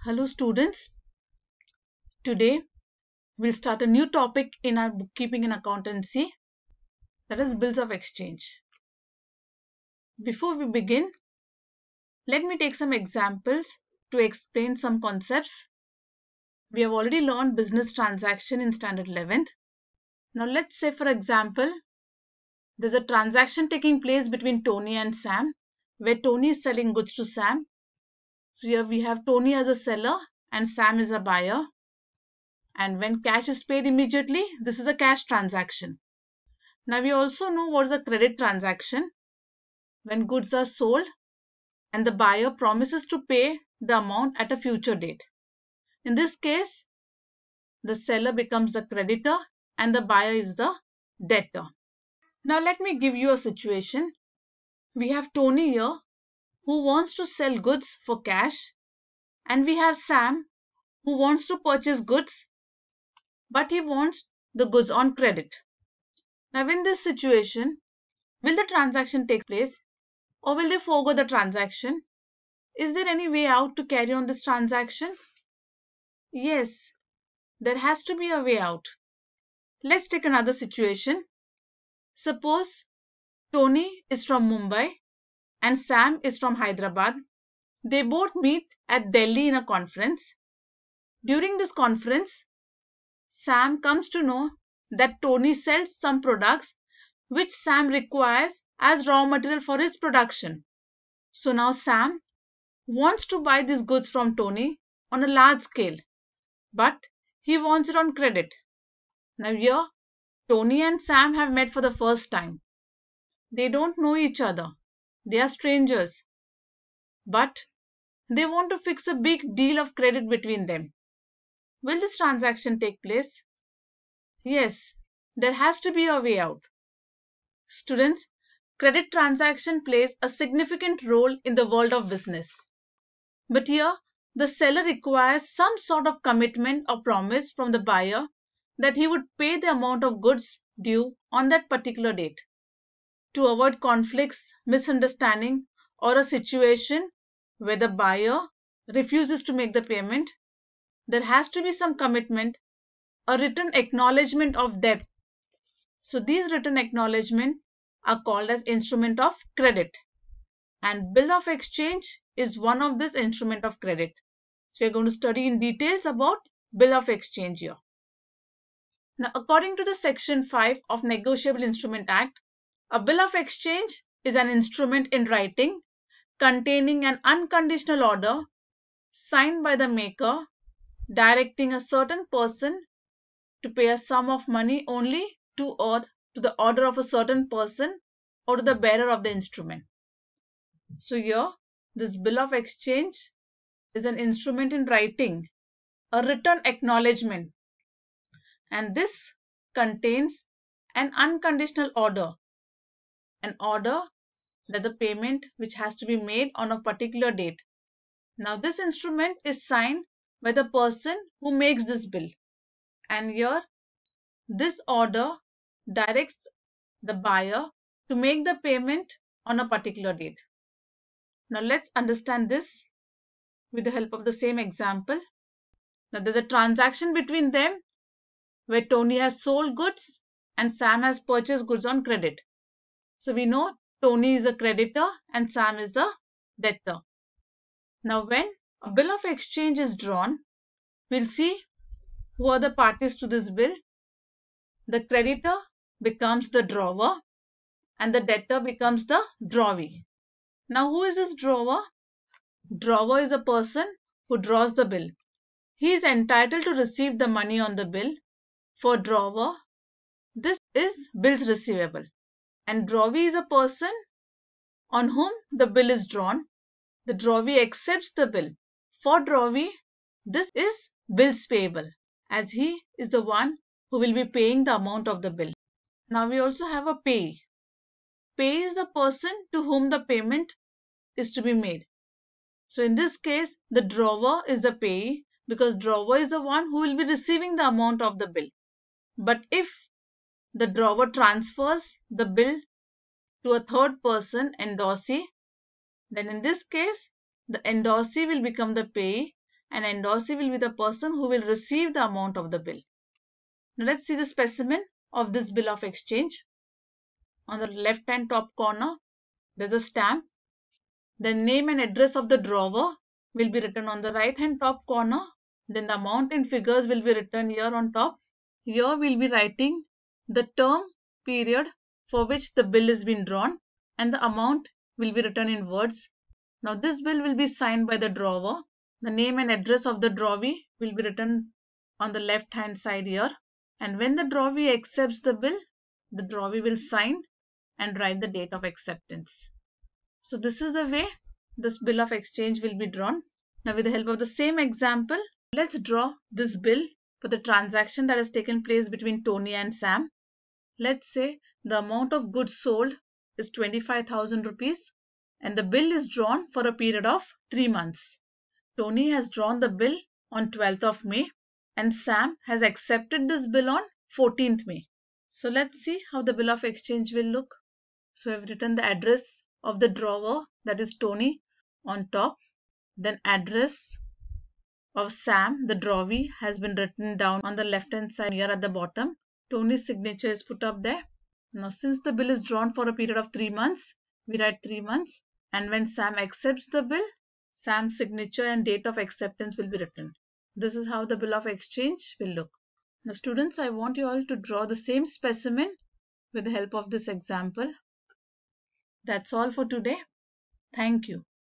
Hello students, today we'll start a new topic in our bookkeeping and accountancy, that is bills of exchange. Before we begin, let me take some examples to explain some concepts. We have already learned business transaction in standard 11th. Now let's say for example, there's a transaction taking place between Tony and Sam, where Tony is selling goods to Sam. So here we have Tony as a seller and Sam is a buyer. And when cash is paid immediately, this is a cash transaction. Now we also know what is a credit transaction. When goods are sold and the buyer promises to pay the amount at a future date. In this case, the seller becomes the creditor and the buyer is the debtor. Now let me give you a situation. We have Tony here who wants to sell goods for cash, and we have Sam who wants to purchase goods, but he wants the goods on credit. Now in this situation, will the transaction take place or will they forego the transaction? Is there any way out to carry on this transaction? Yes, there has to be a way out. Let's take another situation. Suppose Tony is from Mumbai and Sam is from Hyderabad. They both meet at Delhi in a conference. During this conference, Sam comes to know that Tony sells some products which Sam requires as raw material for his production. So now Sam wants to buy these goods from Tony on a large scale, but he wants it on credit. Now here, Tony and Sam have met for the first time. They don't know each other. They are strangers. But they want to fix a big deal of credit between them. Will this transaction take place? Yes, there has to be a way out. Students, credit transaction plays a significant role in the world of business. But here, the seller requires some sort of commitment or promise from the buyer that he would pay the amount of goods due on that particular date. To avoid conflicts, misunderstanding, or a situation where the buyer refuses to make the payment, there has to be some commitment, a written acknowledgement of debt. So these written acknowledgements are called as instrument of credit. And bill of exchange is one of this instrument of credit. So we are going to study in details about bill of exchange here. Now, according to the Section 5 of Negotiable Instrument Act, a bill of exchange is an instrument in writing containing an unconditional order signed by the maker directing a certain person to pay a sum of money only to the order of a certain person or to the bearer of the instrument. So here, this bill of exchange is an instrument in writing, a written acknowledgement, and this contains an unconditional order, an order that the payment which has to be made on a particular date. Now this instrument is signed by the person who makes this bill, and here this order directs the buyer to make the payment on a particular date. Now let's understand this with the help of the same example. Now there's a transaction between them where Tony has sold goods and Sam has purchased goods on credit. So we know Tony is a creditor and Sam is the debtor. Now when a bill of exchange is drawn, we'll see who are the parties to this bill. The creditor becomes the drawer and the debtor becomes the drawee. Now who is this drawer? Drawer is a person who draws the bill. He is entitled to receive the money on the bill. For drawer, this is bills receivable. And drawee is a person on whom the bill is drawn. The drawee accepts the bill. For drawee, this is bills payable, as he is the one who will be paying the amount of the bill. Now we also have a payee. Payee is the person to whom the payment is to be made. So in this case, the drawer is the payee because drawer is the one who will be receiving the amount of the bill. But if the drawer transfers the bill to a third person, endorsee, then in this case, the endorsee will become the payee and endorsee will be the person who will receive the amount of the bill. Now let's see the specimen of this bill of exchange. On the left hand top corner, there's a stamp. The name and address of the drawer will be written on the right hand top corner. Then the amount in figures will be written here on top. Here we'll be writing the term period for which the bill is being drawn, and the amount will be written in words. Now this bill will be signed by the drawer. The name and address of the drawee will be written on the left hand side here. And when the drawee accepts the bill, the drawee will sign and write the date of acceptance. So this is the way this bill of exchange will be drawn. Now with the help of the same example, let's draw this bill for the transaction that has taken place between Tony and Sam. Let's say the amount of goods sold is 25,000 rupees and the bill is drawn for a period of 3 months. Tony has drawn the bill on 12th of May and Sam has accepted this bill on 14th May. So let's see how the bill of exchange will look. So I've written the address of the drawer, that is Tony, on top. Then address of Sam, the drawee, has been written down on the left hand side here at the bottom. Tony's signature is put up there. Now since the bill is drawn for a period of 3 months, we write 3 months. And when Sam accepts the bill, Sam's signature and date of acceptance will be written. This is how the bill of exchange will look. Now students, I want you all to draw the same specimen with the help of this example. That's all for today. Thank you.